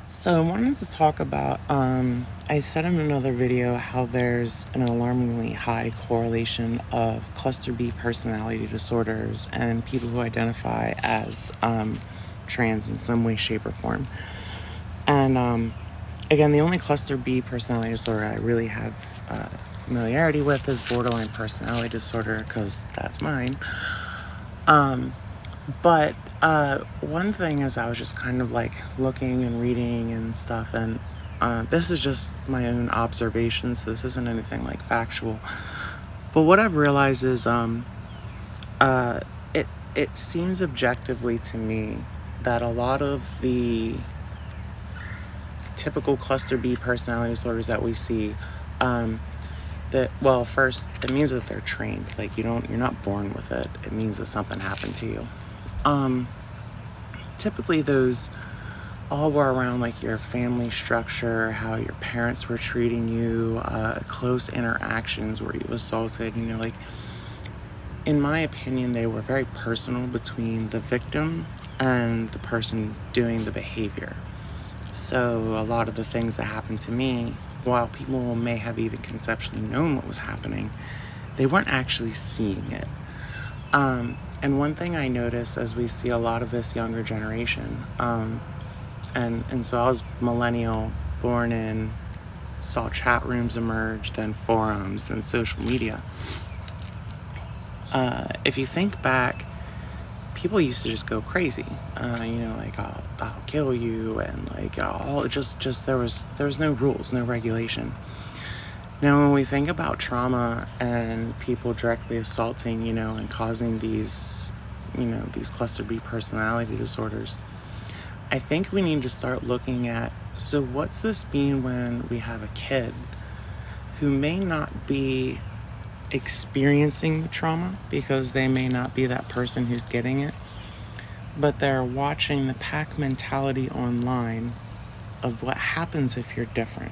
So I wanted to talk about, I said in another video how there's an alarmingly high correlation of cluster B personality disorders and people who identify as trans in some way, shape, or form. And again, the only cluster B personality disorder I really have familiarity with is borderline personality disorder, because that's mine. But one thing is, I was just kind of like looking and reading and stuff, and this is just my own observations, so this isn't anything like factual. But what I've realized is it seems objectively to me that a lot of the typical cluster B personality disorders that we see, first, it means that they're trained. Like, you're not born with it. It means that something happened to you. Typically those all were around like your family structure, how your parents were treating you, close interactions where you assaulted, like, in my opinion, they were very personal between the victim and the person doing the behavior. So a lot of the things that happened to me, while people may have even conceptually known what was happening, they weren't actually seeing it. And one thing I notice as we see a lot of this younger generation, and so I was millennial, born in, saw chat rooms emerge, then forums, then social media. If you think back, people used to just go crazy, like, I'll kill you, and like, there was no rules, no regulation. Now, when we think about trauma and people directly assaulting, and causing these cluster B personality disorders, I think we need to start looking at, so what's this mean when we have a kid who may not be experiencing the trauma because they may not be that person who's getting it, but they're watching the pack mentality online of what happens if you're different.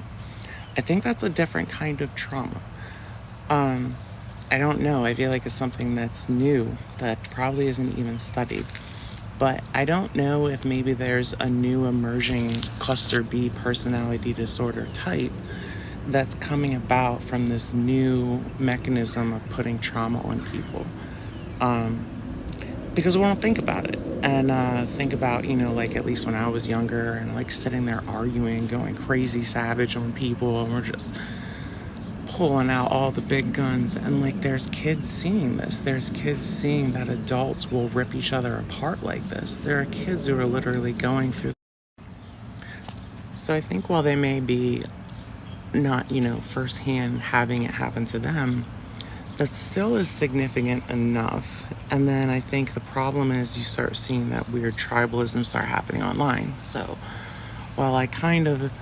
I think that's a different kind of trauma. I don't know. I feel like it's something that's new that probably isn't even studied. But I don't know if maybe there's a new emerging cluster B personality disorder type that's coming about from this new mechanism of putting trauma on people. Because we don't think about it. And think about, like, at least when I was younger and like sitting there arguing, going crazy savage on people, and we're just pulling out all the big guns. And like, there's kids seeing this. There's kids seeing that adults will rip each other apart like this. There are kids who are literally going through. So I think while they may be not, firsthand having it happen to them, that still is significant enough. And then I think the problem is you start seeing that weird tribalism start happening online. So while I kind of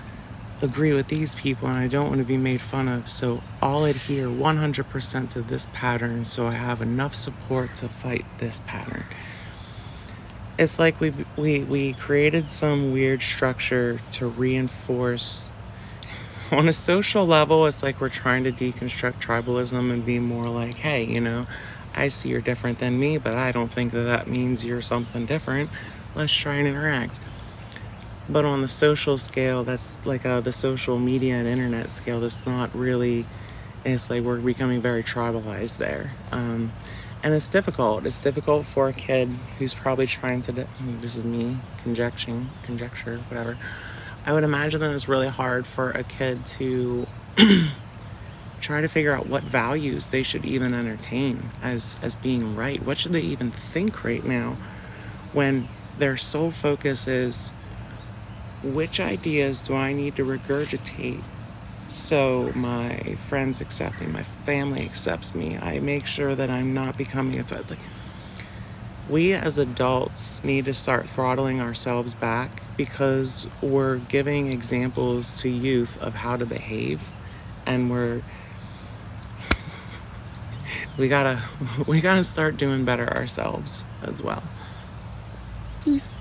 agree with these people and I don't want to be made fun of, so I'll adhere 100% to this pattern so I have enough support to fight this pattern. It's like we created some weird structure to reinforce. On a social level, it's like we're trying to deconstruct tribalism and be more like, hey, I see you're different than me, but I don't think that means you're something different. Let's try and interact. But on the social scale, that's like the social media and internet scale, that's not really, it's like we're becoming very tribalized there. And it's difficult. It's difficult for a kid who's probably trying to, this is me, conjecture, whatever. I would imagine that it's really hard for a kid to try to figure out what values they should even entertain as being right. What should they even think right now when their sole focus is, which ideas do I need to regurgitate so my friends accept me, my family accepts me, I make sure that I'm not becoming a type. Like, we as adults need to start throttling ourselves back, because we're giving examples to youth of how to behave, and we gotta start doing better ourselves as well. Peace.